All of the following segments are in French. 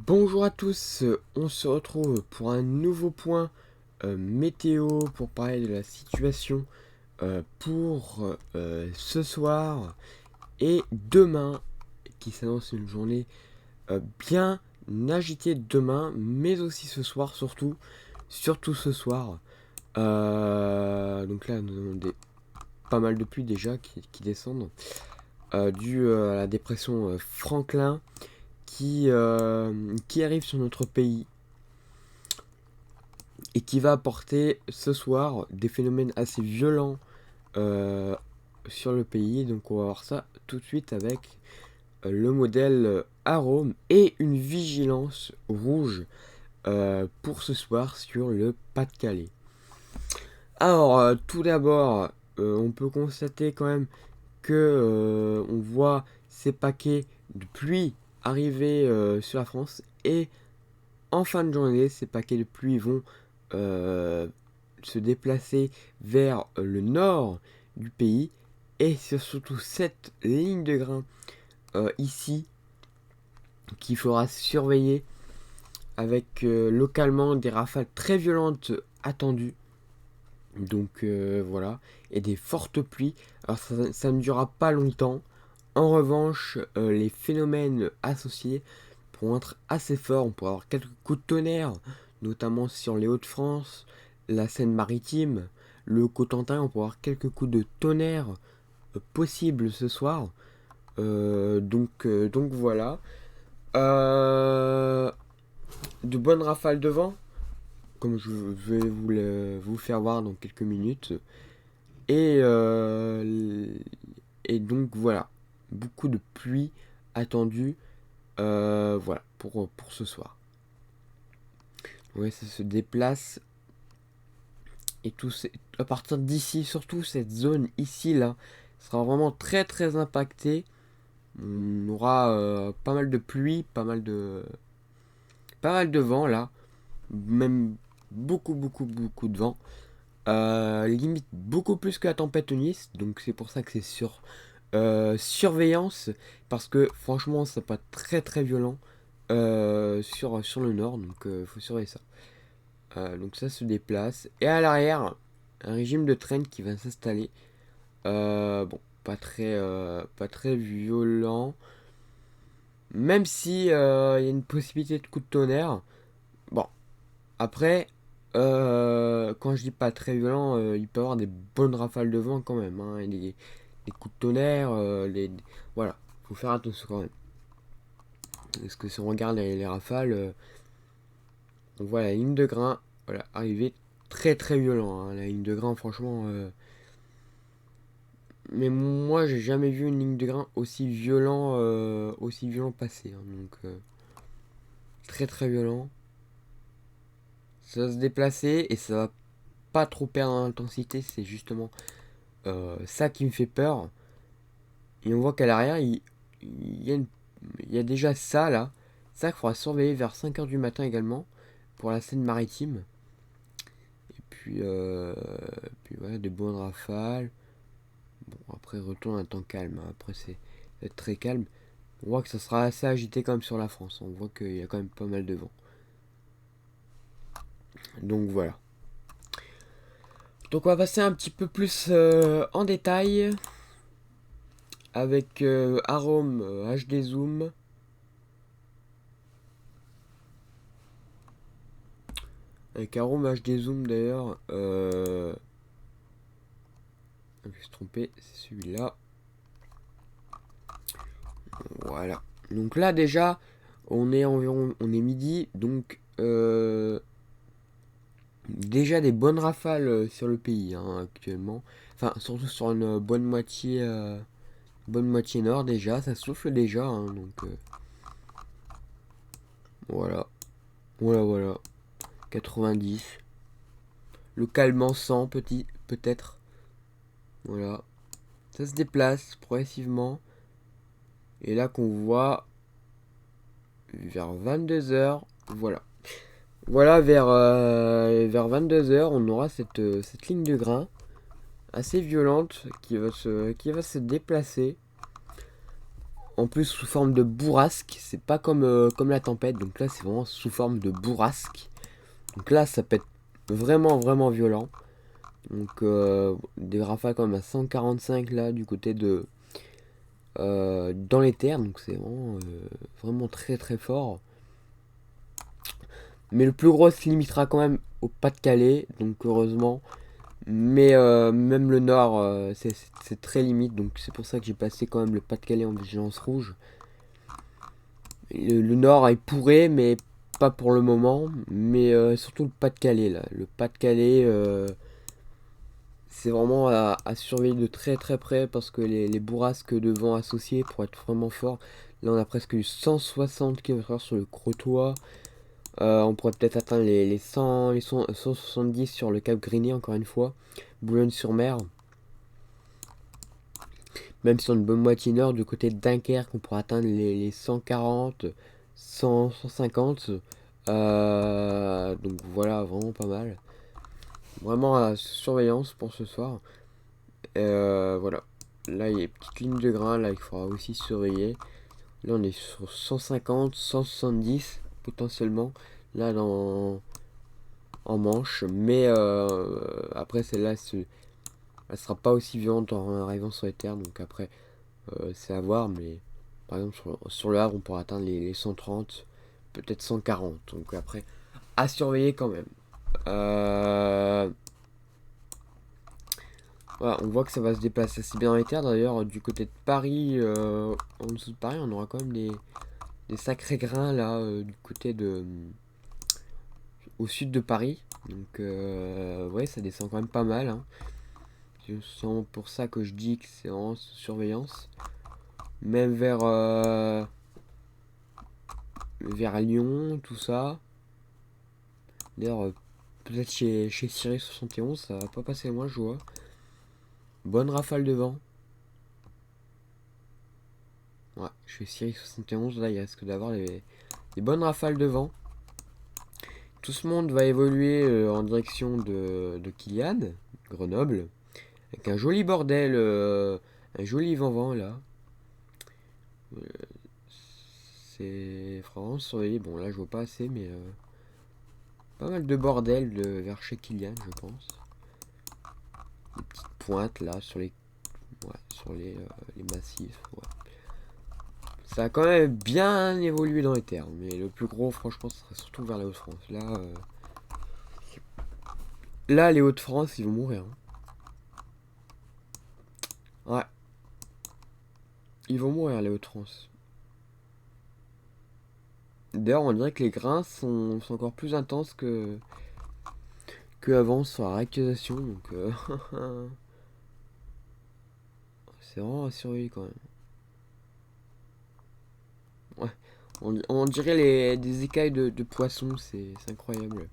Bonjour à tous, on se retrouve pour un nouveau point météo pour parler de la situation pour ce soir et demain qui s'annonce une journée bien agitée demain mais aussi ce soir surtout ce soir. Donc là nous avons pas mal de pluie déjà qui descendent dû à la dépression Franklin qui arrive sur notre pays et qui va apporter ce soir des phénomènes assez violents euh, sur le pays. Donc on va voir ça tout de suite avec le modèle Arome et une vigilance rouge pour ce soir sur le Pas-de-Calais. Alors tout d'abord, on peut constater quand même que on voit ces paquets de pluie arriver sur la France et en fin de journée, ces paquets de pluie vont euh, se déplacer vers le nord du pays. Et c'est surtout cette ligne de grain ici qu'il faudra surveiller avec localement des rafales très violentes attendues. Donc voilà, et des fortes pluies. Alors ça ne durera pas longtemps. En revanche, les phénomènes associés pourront être assez forts. On pourra avoir quelques coups de tonnerre, notamment sur les Hauts-de-France, la Seine-Maritime, le Cotentin. On pourra avoir quelques coups de tonnerre possibles ce soir. Donc voilà. Euh, de bonnes rafales de vent, comme je vais vous faire voir dans quelques minutes. Et, euh, et donc voilà. Beaucoup de pluie attendue. Voilà, pour ce soir. Ouais, ça se déplace. Et tout, à partir d'ici, surtout cette zone ici, là, sera vraiment très très impactée. On aura pas mal de pluie, pas mal de vent là. Même beaucoup de vent. Limite beaucoup plus que la tempête Eunice. Donc c'est pour ça que c'est sur surveillance. Parce que franchement, c'est pas très très violent sur le nord. Donc il faut surveiller ça. Donc ça se déplace. Et à l'arrière, un régime de traîne qui va s'installer. Bon, pas très violent. Même si il y a une possibilité de coup de tonnerre. Bon, après, quand je dis pas très violent, il peut y avoir des bonnes rafales de vent quand même. Hein, et des coups de tonnerre. Voilà, faut faire attention quand même. Parce que si on regarde les rafales, on voit la ligne de grain voilà, arriver très très violent. Hein, la ligne de grain, franchement. Mais moi, j'ai jamais vu une ligne de grain aussi violent passer. Hein, donc, très très violent. Ça va se déplacer et ça va pas trop perdre en intensité. C'est justement ça qui me fait peur. Et on voit qu'à l'arrière, il y a il y a déjà ça là. Ça qu'il faudra surveiller vers 5 heures du matin également pour la Seine-Maritime. Et puis voilà, des bonnes rafales. Bon, après, retourne un temps calme. Hein. Après, c'est très calme. On voit que ça sera assez agité quand même sur la France. On voit qu'il y a quand même pas mal de vent. Donc voilà. Donc on va passer un petit peu plus en détail avec Arome HD Zoom. Avec Arome HD Zoom d'ailleurs. Je me suis trompé, c'est celui-là. Voilà. Donc là déjà, on est midi. Donc déjà des bonnes rafales sur le pays hein, actuellement. Enfin, surtout sur une bonne moitié nord déjà. Ça souffle déjà. Hein, donc voilà. Voilà. 90. Le calmant 100 peut-être. Voilà. Ça se déplace progressivement. Et là qu'on voit vers 22 heures. Voilà. Voilà, vers 22 heures, on aura cette ligne de grain assez violente qui va se déplacer. En plus sous forme de bourrasque, c'est pas comme la tempête, donc là c'est vraiment sous forme de bourrasque. Donc là ça peut être vraiment vraiment violent. Donc des rafales quand même à 145 là du côté de dans les terres, donc c'est vraiment, vraiment très très fort. Mais le plus gros se limitera quand même au Pas-de-Calais, donc heureusement. Mais même le nord, c'est très limite, donc c'est pour ça que j'ai passé quand même le Pas-de-Calais en vigilance rouge. Le nord est pourré, mais pas pour le moment. Mais surtout le Pas-de-Calais là. Le Pas-de-Calais, c'est vraiment à surveiller de très très près parce que les bourrasques de vent associées pour être vraiment fort. Là, on a presque eu 160 km/h sur le Crotoy. On pourrait peut-être atteindre les 100, les 170 sur le Cap Grigny, encore une fois. Boulogne-sur-Mer. Même sur une bonne moitié nord, du côté de Dunkerque, on pourrait atteindre les 140, 100, 150. Donc voilà, vraiment pas mal. Vraiment à surveillance pour ce soir. Voilà. Là, il y a une petite ligne de grain, là, il faudra aussi surveiller. Là, on est sur 150, 170 potentiellement. Là, en Manche. Mais après, celle-là, elle sera pas aussi violente en arrivant sur les terres. Donc après, c'est à voir. Mais par exemple, sur le Havre, on pourra atteindre les 130, peut-être 140. Donc après, à surveiller quand même. Voilà, on voit que ça va se déplacer assez bien dans les terres. D'ailleurs, du côté de Paris, en dessous de Paris, on aura quand même des sacrés grains là, du côté de au sud de Paris. Donc, ouais, ça descend quand même pas mal. Hein. C'est pour ça que je dis que c'est en surveillance. Même vers Lyon, tout ça. D'ailleurs, peut-être chez Sirius 71, ça va pas passer loin, je vois. Bonne rafale de vent. Ouais, chez Sirius 71, là, il risque d'avoir des bonnes rafales de vent. Tout ce monde va évoluer en direction de Kilian, Grenoble, avec un joli bordel, un joli vent-vent là. Euh, c'est vraiment surveillé. Bon, là je vois pas assez, mais pas mal de bordel vers chez Kilian, je pense. Des petites pointes là sur les massifs. Ouais. Ça a quand même bien évolué dans les terres, mais le plus gros, franchement, ce serait surtout vers les Hauts-de-France. Là, les Hauts-de-France, ils vont mourir. Hein. Ouais, ils vont mourir, les Hauts-de-France. D'ailleurs, on dirait que les grains sont encore plus intenses que avant sur la réactivation. Donc, c'est vraiment à surveiller quand même. Ouais. On dirait des écailles de poisson. C'est incroyable.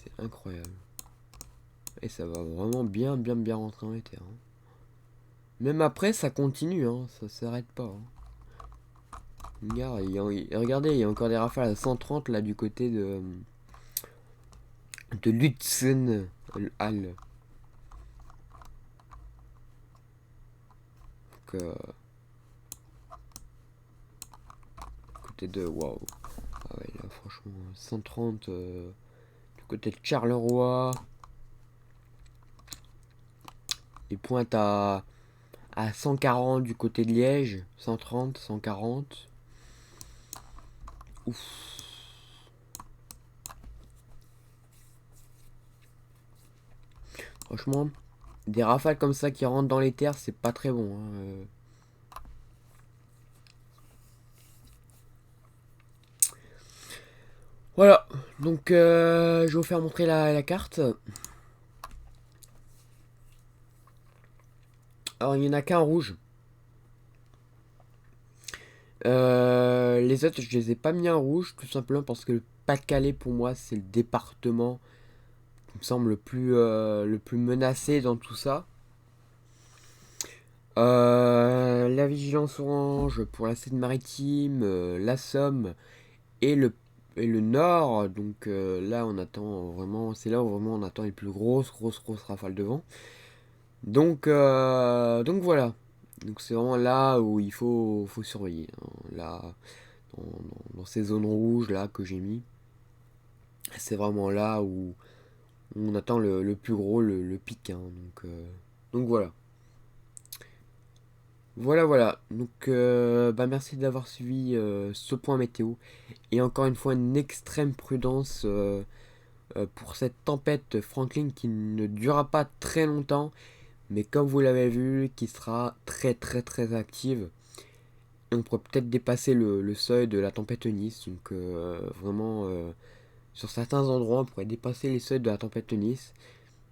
C'est incroyable. Et ça va vraiment bien, bien, bien rentrer dans les terres. Hein. Même après, ça continue. Hein. Ça s'arrête pas. Hein. Regardez, il y a encore des rafales à 130 là du côté de Lutzen Hall. Donc, côté de. Waouh. Ah ouais, là, franchement, 130 du côté de Charleroi. Il pointe à 140 du côté de Liège. 130, 140. Ouf. Franchement, des rafales comme ça qui rentrent dans les terres, c'est pas très bon. Hein. Voilà, donc je vais vous faire montrer la carte. Alors il n'y en a qu'un rouge. Les autres, je les ai pas mis en rouge, tout simplement parce que le Pas-de-Calais, pour moi, c'est le département qui me semble le plus menacé dans tout ça. La vigilance orange pour la Seine-Maritime, la Somme et le Nord. Donc là, on attend vraiment, c'est là où vraiment on attend les plus grosses rafales de vent. Donc voilà. Donc c'est vraiment là où il faut surveiller, hein. Là, dans ces zones rouges là que j'ai mis, c'est vraiment là où on attend le plus gros, le pic, hein. Donc voilà. Voilà. Donc bah merci d'avoir suivi ce point météo. Et encore une fois, une extrême prudence pour cette tempête Franklin qui ne durera pas très longtemps, mais comme vous l'avez vu, qui sera très active. Et on pourrait peut-être dépasser le seuil de la tempête Nice. Donc vraiment, sur certains endroits, on pourrait dépasser les seuils de la tempête Nice.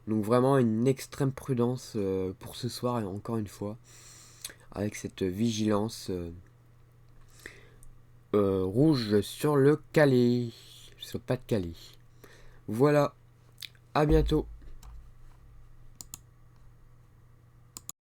Donc vraiment une extrême prudence pour ce soir, et encore une fois, avec cette vigilance rouge sur le Calais, sur le Pas-de-Calais. Voilà, à bientôt.